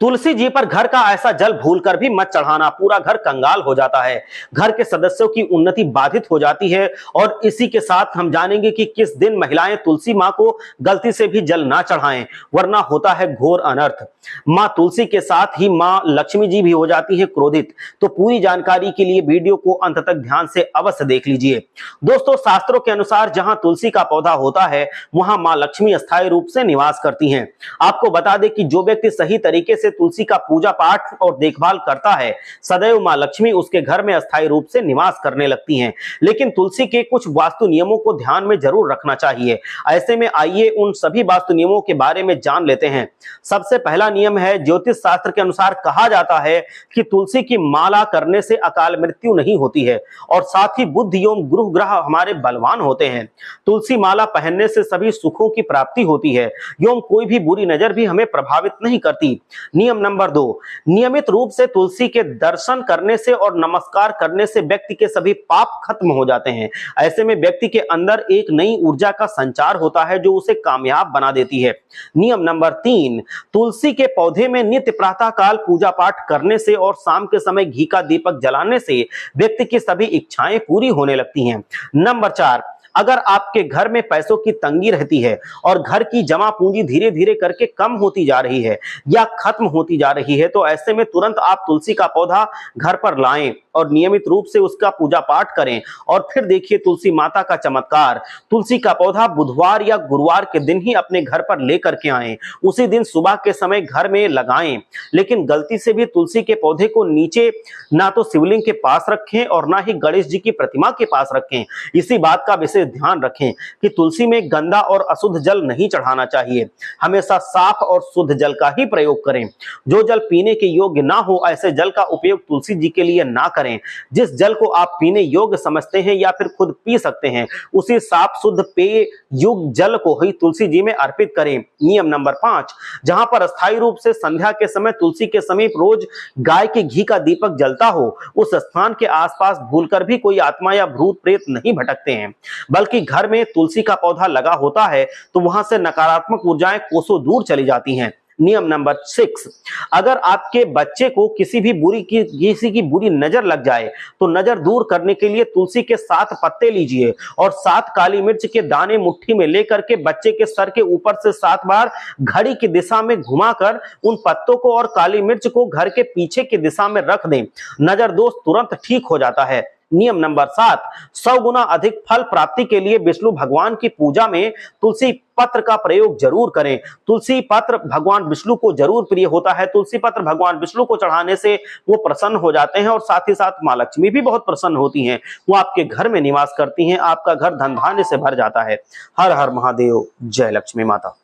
तुलसी जी पर घर का ऐसा जल भूलकर भी मत चढ़ाना, पूरा घर कंगाल हो जाता है, घर के सदस्यों की उन्नति बाधित हो जाती है। और इसी के साथ हम जानेंगे कि किस दिन महिलाएं तुलसी मां को गलती से भी जल ना चढ़ाएं, वरना होता है घोर अनर्थ। मां तुलसी के साथ ही मां लक्ष्मी जी भी हो जाती है क्रोधित। तो पूरी जानकारी के लिए वीडियो को अंत तक ध्यान से अवश्य देख लीजिए। दोस्तों, शास्त्रों के अनुसार जहां तुलसी का पौधा होता है वहां मां लक्ष्मी अस्थायी रूप से निवास करती हैं। आपको बता दें कि जो व्यक्ति सही तरीके से तुलसी का पूजा पाठ और देखभाल करता है, सदैव मां लक्ष्मी उसके घर में अस्थायी रूप से निवास करने लगती हैं। लेकिन तुलसी के कुछ वास्तु नियमों को ध्यान में जरूर रखना चाहिए। ऐसे में आइए उन सभी वास्तु नियमों के बारे में जान लेते हैं। सबसे पहला नियम है, ज्योतिष शास्त्र के अनुसार कहा जाता है कि तुलसी की माला करने से अकाल मृत्यु नहीं होती है और साथ ही बुध एवं गुरु ग्रह हमारे बलवान होते हैं। तुलसी माला पहनने से सभी सुखों की प्राप्ति होती है एवं कोई भी बुरी नजर भी हमें प्रभावित नहीं करती। नियम नंबर 2, नियमित रूप से तुलसी के दर्शन करने से और नमस्कार करने से व्यक्ति के सभी पाप खत्म हो जाते हैं। ऐसे में व्यक्ति के अंदर एक नई ऊर्जा का संचार होता है जो उसे कामयाब बना देती है। नियम नंबर 3, तुलसी के पौधे में नित्य प्रातः काल पूजा पाठ करने से और शाम के समय घी का दीपक जलाने से व्यक्ति की सभी इच्छाएं पूरी होने लगती हैं। नंबर 4, अगर आपके घर में पैसों की तंगी रहती है और घर की जमा पूंजी धीरे धीरे करके कम होती जा रही है या खत्म होती जा रही है, तो ऐसे में तुरंत आप तुलसी का पौधा घर पर लाएं और नियमित रूप से उसका पूजा पाठ करें और फिर देखिए तुलसी माता का चमत्कार। तुलसी का पौधा बुधवार या गुरुवार के दिन ही अपने घर पर लेकर के आएं, उसी दिन सुबह के समय घर में लगाएं। लेकिन गलती से भी तुलसी के पौधे को नीचे ना तो शिवलिंग के पास रखें और ना ही गणेश जी की प्रतिमा के पास रखें। इसी बात का विशेष ध्यान रखें कि तुलसी में गंदा और अशुद्ध जल नहीं चढ़ाना चाहिए। हमेशा साफ और शुद्ध जल का ही प्रयोग करें। जो जल पीने के योग्य ना हो, ऐसे जल का उपयोग तुलसी जी के लिए ना करें। जिस जल को आप पीने योग्य समझते हैं या फिर खुद पी सकते हैं, उसी साफ शुद्ध पेय युक्त जल को ही तुलसी जी में अर्पित करें। नियम नंबर 5, जहां पर अस्थायी रूप से संध्या के समय तुलसी के समीप रोज गाय के घी का दीपक जलता हो, उस स्थान के आसपास भूलकर भी कोई आत्मा या भूत प्रेत नहीं भटकते हैं। बल्कि घर में तुलसी का पौधा लगा होता है तो वहां से नकारात्मक ऊर्जाएं कोसों दूर चली जाती हैं। नियम नंबर 6, अगर आपके बच्चे को किसी की बुरी नजर लग जाए तो नजर दूर करने के लिए तुलसी के 7 पत्ते लीजिए और 7 काली मिर्च के दाने मुट्ठी में लेकर के बच्चे के सर के ऊपर से 7 बार घड़ी की दिशा में घुमाकर उन पत्तों को और काली मिर्च को घर के पीछे की दिशा में रख दें। नजर दोष तुरंत ठीक हो जाता है। नियम नंबर 7, 100 गुना अधिक फल प्राप्ति के लिए विष्णु भगवान की पूजा में तुलसी पत्र का प्रयोग जरूर करें। तुलसी पत्र भगवान विष्णु को जरूर प्रिय होता है। तुलसी पत्र भगवान विष्णु को चढ़ाने से वो प्रसन्न हो जाते हैं और साथ ही साथ मां लक्ष्मी भी बहुत प्रसन्न होती हैं। वो आपके घर में निवास करती हैं, आपका घर धन धान्य से भर जाता है। हर हर महादेव, जय लक्ष्मी माता।